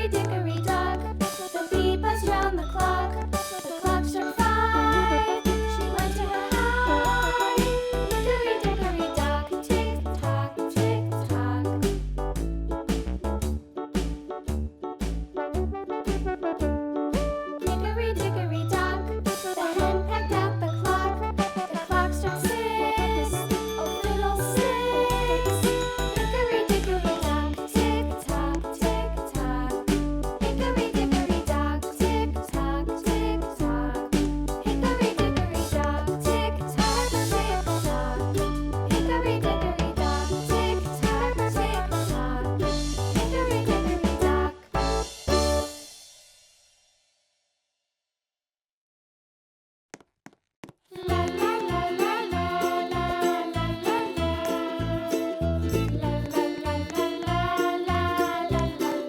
Hickory dickory dock, the bee buzzed round the clock. The clock struck 5. She went to her hive. Hickory dickory dock, tick tock, tick tock. Hickory dickory dock, the hen pecked at the clock. The clock struck 6. Oh, little 6. Hickory dickory dock, tick tock, tick tock. Hickory dickory dock, tick tock, tick tock. Hickory dickory dock, tick tock, tick tock. Hickory dickory dock, tick tock, tick tock. Hickory dickory dock. La la la la la la la la la. La la la la la la la la la.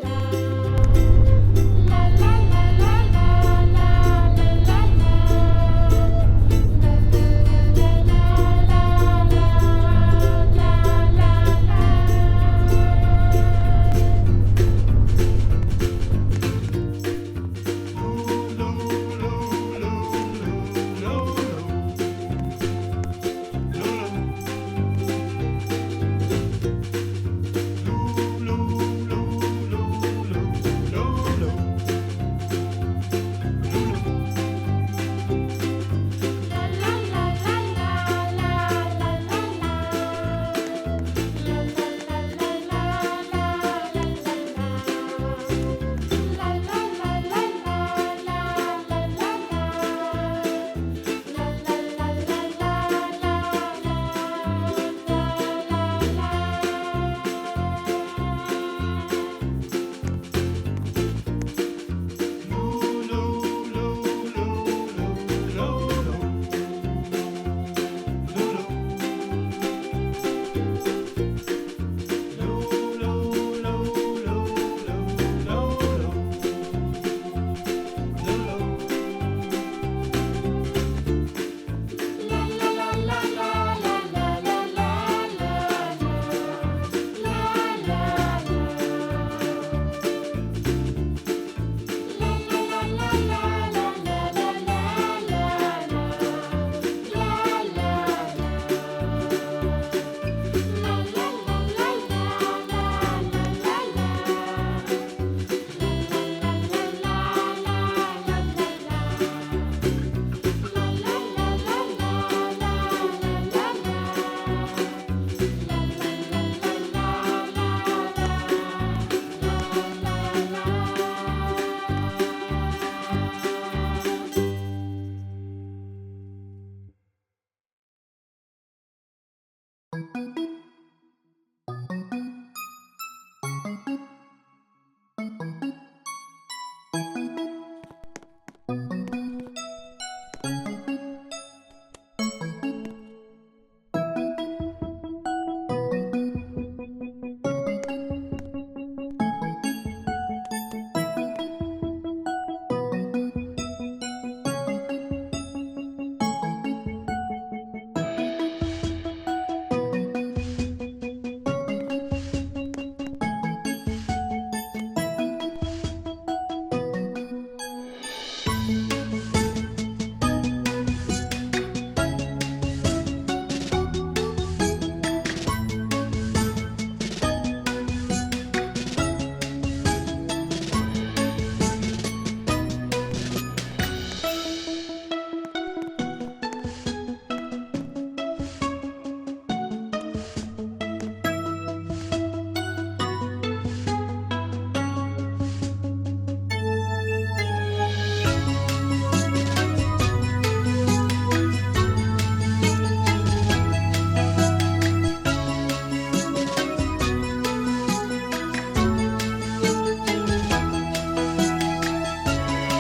La la la la la la la la la. La la la la.